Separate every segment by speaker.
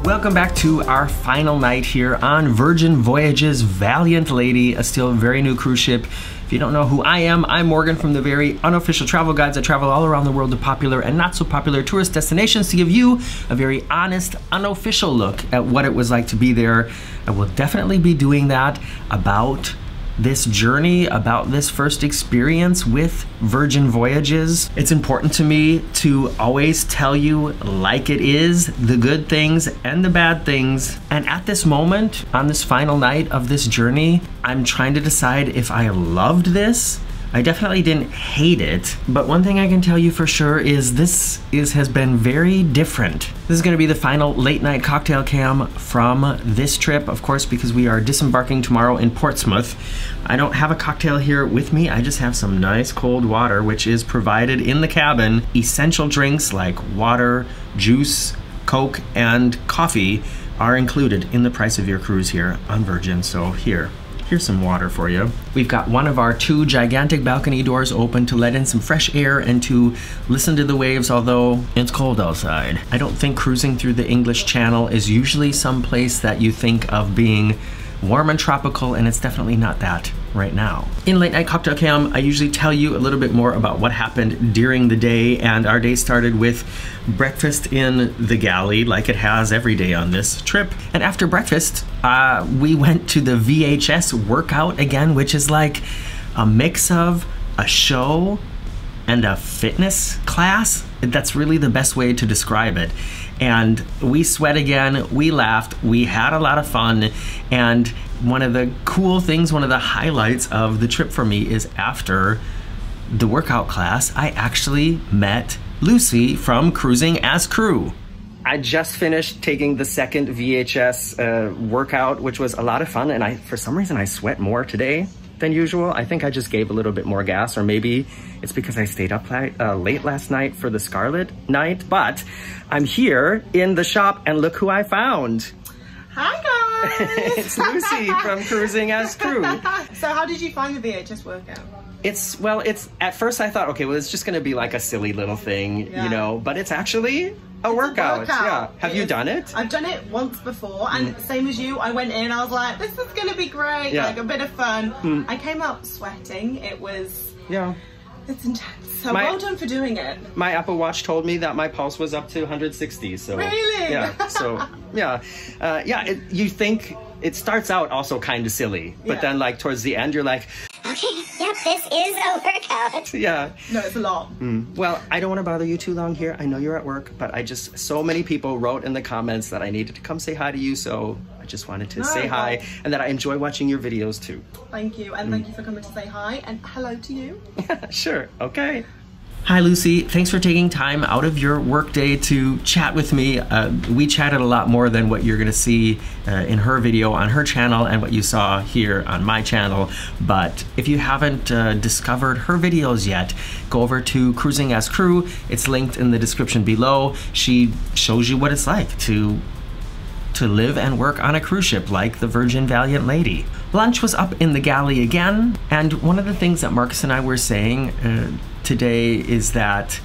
Speaker 1: Welcome back to our final night here on Virgin Voyages Valiant Lady, a still very new cruise ship. If you don't know who I am, I'm Morgan from the very unofficial travel guides. I travel all around the world to popular and not so popular tourist destinations to give you a very honest, unofficial look at what it was like to be there. I will definitely be doing that about this journey, about this first experience with Virgin Voyages. It's important to me to always tell you like it is, the good things and the bad things. And at this moment, on this final night of this journey, I'm trying to decide if I loved this. I definitely didn't hate it, but one thing I can tell you for sure is this has been very different. This is gonna be the final late night cocktail cam from this trip, of course, because we are disembarking tomorrow in Portsmouth. I don't have a cocktail here with me, I just have some nice cold water, which is provided in the cabin. Essential drinks like water, juice, Coke, and coffee are included in the price of your cruise here on Virgin, so here's some water for you. We've got one of our 2 gigantic balcony doors open to let in some fresh air and to listen to the waves, although it's cold outside. I don't think cruising through the English Channel is usually some place that you think of being warm and tropical, and it's definitely not that right now. In Late Night Cocktail Cam, I usually tell you a little bit more about what happened during the day, and our day started with breakfast in the galley, like it has every day on this trip. And after breakfast, we went to the VHS workout again, which is like a mix of a show and a fitness class. That's really the best way to describe it. And we sweat again, we laughed, we had a lot of fun, and one of the cool things, one of the highlights of the trip for me is after the workout class, I actually met Lucy from Cruising as Crew. I just finished taking the second VHS workout, which was a lot of fun, and for some reason I sweat more today than usual. I think I just gave a little bit more gas, or maybe it's because I stayed up late last night for the Scarlet night, but I'm here in the shop and look who I found.
Speaker 2: Hi guys!
Speaker 1: It's Lucy from Cruising as Crew.
Speaker 2: So how did you find the VHS workout?
Speaker 1: It's at first I thought, okay, well it's just gonna be like a silly little thing, you know, but it's actually a workout. Yeah. Have you done it?
Speaker 2: I've done it once before, and same as you, I went in, I was like, this is gonna be great, like a bit of fun. I came out sweating. It was, it's intense. So well done for doing it. My Apple Watch told me that my pulse was up to 160, so. Really? Yeah, so,
Speaker 1: you think, it starts out also kind of silly, but then like towards the end, you're like,
Speaker 3: okay, yep, this is a workout.
Speaker 1: Yeah.
Speaker 2: No, it's a lot.
Speaker 1: Well, I don't want to bother you too long here. I know you're at work, but so many people wrote in the comments that I needed to come say hi to you, so I just wanted to say hi, and that I enjoy watching your videos too.
Speaker 2: Thank you, and thank you for coming to say hi, and hello to you.
Speaker 1: Sure, okay. Hi Lucy, thanks for taking time out of your workday to chat with me. We chatted a lot more than what you're gonna see in her video on her channel and what you saw here on my channel. But if you haven't discovered her videos yet, go over to Cruising as Crew. It's linked in the description below. She shows you what it's like to live and work on a cruise ship like the Virgin Valiant Lady. Lunch was up in the galley again, and one of the things that Marcus and I were saying today is that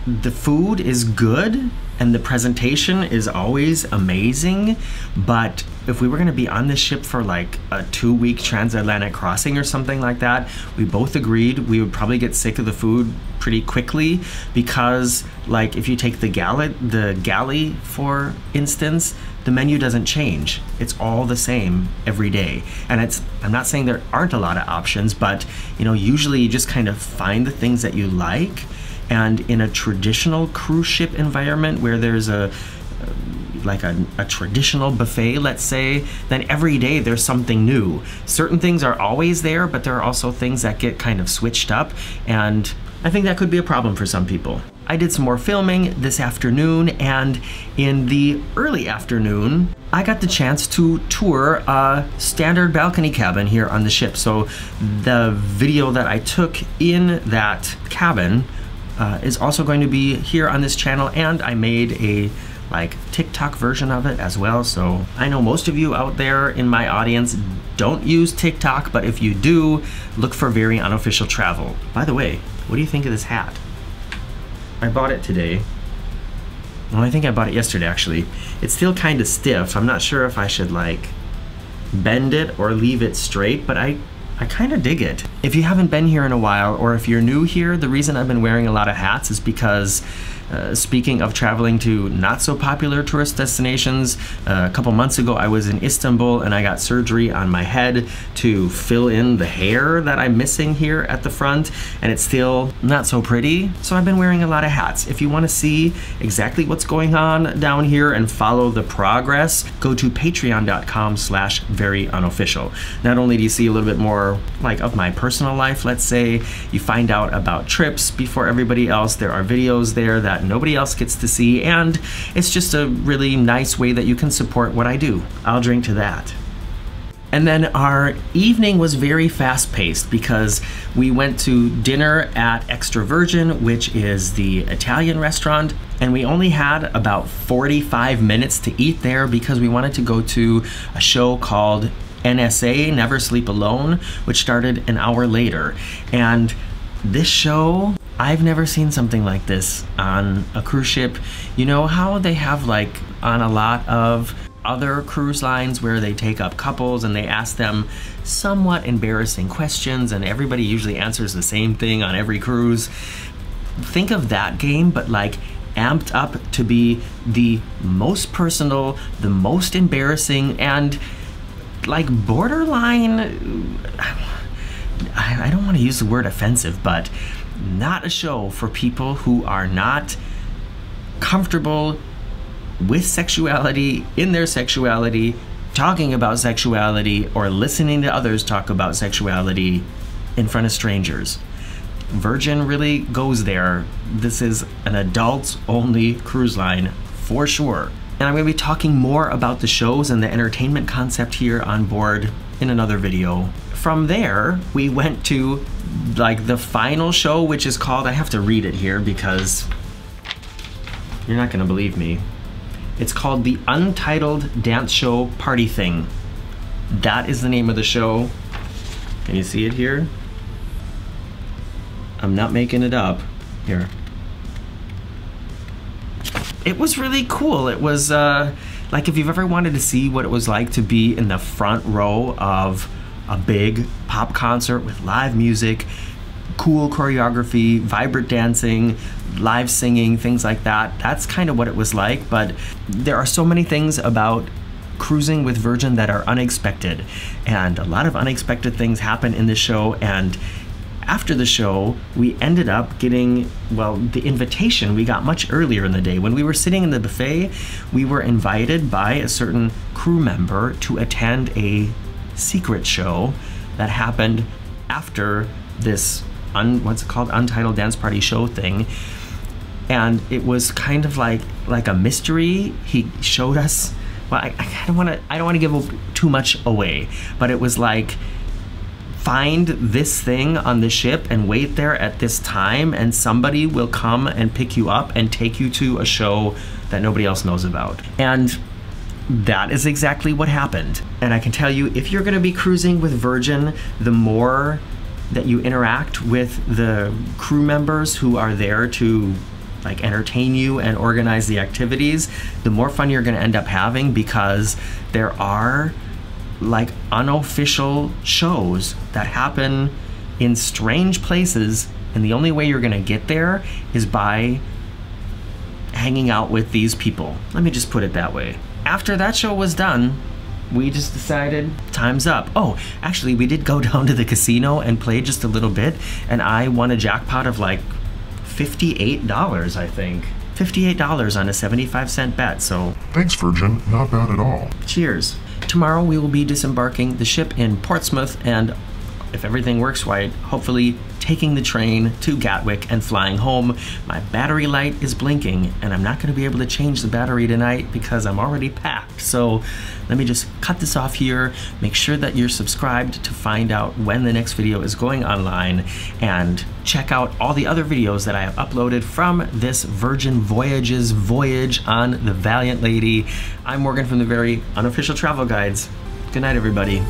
Speaker 1: the food is good and the presentation is always amazing, but if we were going to be on this ship for like a 2-week transatlantic crossing or something like that, we both agreed we would probably get sick of the food pretty quickly, because like if you take the galley for instance, the menu doesn't change. It's all the same every day. And I'm not saying there aren't a lot of options, but you know, usually you just kind of find the things that you like. And in a traditional cruise ship environment where there's a traditional buffet, let's say, then every day there's something new. Certain things are always there, but there are also things that get kind of switched up, and I think that could be a problem for some people. I did some more filming this afternoon, and in the early afternoon, I got the chance to tour a standard balcony cabin here on the ship. So the video that I took in that cabin is also going to be here on this channel, and I made a TikTok version of it as well. So I know most of you out there in my audience don't use TikTok, but if you do, look for Very Unofficial Travel. By the way, what do you think of this hat? I bought it today. Well, I think I bought it yesterday, actually. It's still kind of stiff. I'm not sure if I should, like, bend it or leave it straight, but I kind of dig it. If you haven't been here in a while, or if you're new here, the reason I've been wearing a lot of hats is because speaking of traveling to not so popular tourist destinations, a couple months ago I was in Istanbul and I got surgery on my head to fill in the hair that I'm missing here at the front, and it's still not so pretty. So I've been wearing a lot of hats. If you want to see exactly what's going on down here and follow the progress, go to patreon.com/veryunofficial. Not only do you see a little bit more like of my personal life, let's say, you find out about trips before everybody else. There are videos there that nobody else gets to see, and it's just a really nice way that you can support what I do. I'll drink to that. And then our evening was very fast-paced because we went to dinner at Extra Virgin, which is the Italian restaurant, and we only had about 45 minutes to eat there because we wanted to go to a show called NSA, Never Sleep Alone, which started an hour later. And this show, I've never seen something like this on a cruise ship. You know how they have, like, on a lot of other cruise lines where they take up couples and they ask them somewhat embarrassing questions and everybody usually answers the same thing on every cruise? Think of that game, but like amped up to be the most personal, the most embarrassing, and like borderline, I don't want to use the word offensive, but not a show for people who are not comfortable with sexuality, in their sexuality, talking about sexuality, or listening to others talk about sexuality in front of strangers. Virgin really goes there. This is an adults-only cruise line for sure. And I'm going to be talking more about the shows and the entertainment concept here on board in another video. From there, we went to like the final show, which is called, I have to read it here because you're not going to believe me. It's called the Untitled Danceshow Partything. That is the name of the show. Can you see it here? I'm not making it up. Here. It was really cool. It was like if you've ever wanted to see what it was like to be in the front row of a big pop concert with live music, cool choreography, vibrant dancing, live singing, things like that. That's kind of what it was like, but there are so many things about cruising with Virgin that are unexpected, and a lot of unexpected things happen in this show. And after the show, we ended up getting, well, the invitation we got much earlier in the day. When we were sitting in the buffet, we were invited by a certain crew member to attend a secret show that happened after this what's it called, Untitled Dance Party show thing. And it was kind of like a mystery. He showed us, well, I don't want to give too much away, but it was like, find this thing on the ship and wait there at this time and somebody will come and pick you up and take you to a show that nobody else knows about. And that is exactly what happened. And I can tell you, if you're going to be cruising with Virgin, the more that you interact with the crew members who are there to like entertain you and organize the activities, the more fun you're going to end up having, because there are like unofficial shows that happen in strange places, and the only way you're going to get there is by hanging out with these people. Let me just put it that way. After that show was done, we just decided time's up. Oh, actually, we did go down to the casino and play just a little bit, and I won a jackpot of like $58, I think. $58 on a 75-cent bet, so...
Speaker 4: Thanks, Virgin. Not bad at all.
Speaker 1: Cheers. Tomorrow we will be disembarking the ship in Portsmouth, and if everything works right, hopefully taking the train to Gatwick and flying home. My battery light is blinking, and I'm not going to be able to change the battery tonight because I'm already packed. So let me just cut this off here. Make sure that you're subscribed to find out when the next video is going online, and check out all the other videos that I have uploaded from this Virgin Voyages voyage on the Valiant Lady. I'm Morgan from the Very Unofficial Travel Guides. Good night, everybody.